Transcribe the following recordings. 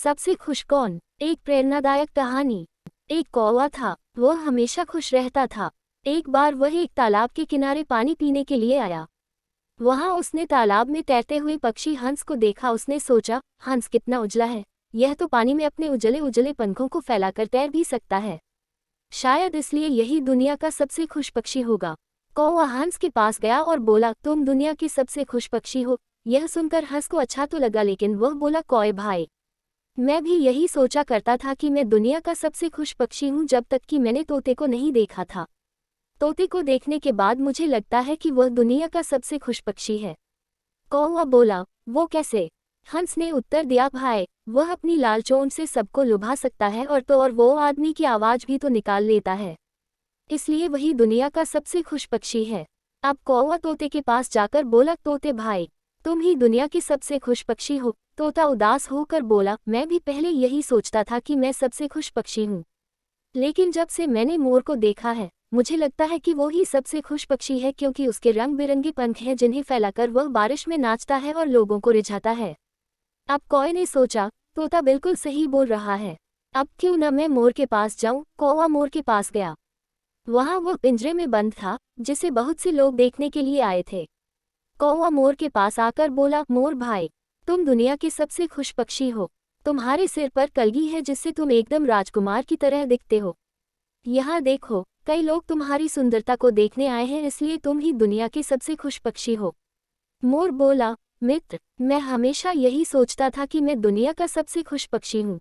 सबसे खुश कौन? एक प्रेरणादायक कहानी। एक कौवा था, वह हमेशा खुश रहता था। एक बार वह एक तालाब के किनारे पानी पीने के लिए आया। वहां उसने तालाब में तैरते हुए पक्षी हंस को देखा। उसने सोचा, हंस कितना उजला है, यह तो पानी में अपने उजले उजले पंखों को फैलाकर तैर भी सकता है। शायद इसलिए यही दुनिया का सबसे खुश पक्षी होगा। कौवा हंस के पास गया और बोला, तुम दुनिया के सबसे खुश पक्षी हो। यह सुनकर हंस को अच्छा तो लगा, लेकिन वह बोला, कौवे भाई, मैं भी यही सोचा करता था कि मैं दुनिया का सबसे खुश पक्षी हूँ, जब तक कि मैंने तोते को नहीं देखा था। तोते को देखने के बाद मुझे लगता है कि वह दुनिया का सबसे खुश पक्षी है। कौवा बोला, वो कैसे? हंस ने उत्तर दिया, भाई, वह अपनी लाल चोंच से सबको लुभा सकता है और वो आदमी की आवाज़ भी तो निकाल लेता है, इसलिए वही दुनिया का सबसे खुश पक्षी है। अब कौवा तोते के पास जाकर बोला, तोते भाई, तुम ही दुनिया के सबसे खुश पक्षी हो। तोता उदास होकर बोला, मैं भी पहले यही सोचता था कि मैं सबसे खुश पक्षी हूँ, लेकिन जब से मैंने मोर को देखा है, मुझे लगता है कि वो ही सबसे खुश पक्षी है, क्योंकि उसके रंग बिरंगे पंख हैं जिन्हें फैलाकर वह बारिश में नाचता है और लोगों को रिझाता है। अब कौवे ने सोचा, तोता बिल्कुल सही बोल रहा है, अब क्यों न मैं मोर के पास जाऊं। कौवा मोर के पास गया। वहां वो पिंजरे में बंद था, जिसे बहुत से लोग देखने के लिए आए थे। कौवा मोर के पास आकर बोला, मोर भाई, तुम दुनिया के सबसे खुश पक्षी हो। तुम्हारे सिर पर कलगी है जिससे तुम एकदम राजकुमार की तरह दिखते हो। यहाँ देखो, कई लोग तुम्हारी सुंदरता को देखने आए हैं, इसलिए तुम ही दुनिया के सबसे खुश पक्षी हो। मोर बोला, मित्र, मैं हमेशा यही सोचता था कि मैं दुनिया का सबसे खुश पक्षी हूँ,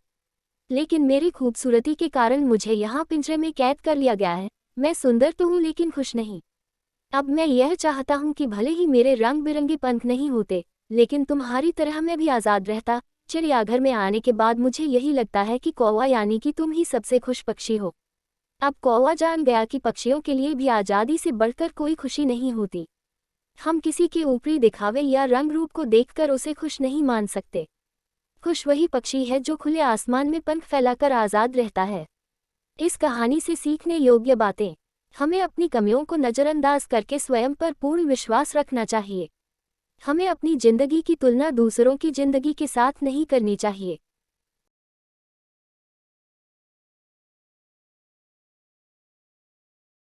लेकिन मेरी खूबसूरती के कारण मुझे यहाँ पिंजरे में कैद कर लिया गया है। मैं सुंदर तो हूँ लेकिन खुश नहीं। अब मैं यह चाहता हूँ कि भले ही मेरे रंग बिरंगे पंख नहीं होते, लेकिन तुम्हारी तरह मैं भी आज़ाद रहता। चिड़ियाघर में आने के बाद मुझे यही लगता है कि कौवा यानी कि तुम ही सबसे खुश पक्षी हो। अब कौवा जान गया कि पक्षियों के लिए भी आज़ादी से बढ़कर कोई खुशी नहीं होती। हम किसी के ऊपरी दिखावे या रंग रूप को देखकर उसे खुश नहीं मान सकते। खुश वही पक्षी है जो खुले आसमान में पंख फैलाकर आज़ाद रहता है। इस कहानी से सीखने योग्य बातें। हमें अपनी कमियों को नज़रअंदाज करके स्वयं पर पूर्ण विश्वास रखना चाहिए। हमें अपनी जिंदगी की तुलना दूसरों की जिंदगी के साथ नहीं करनी चाहिए।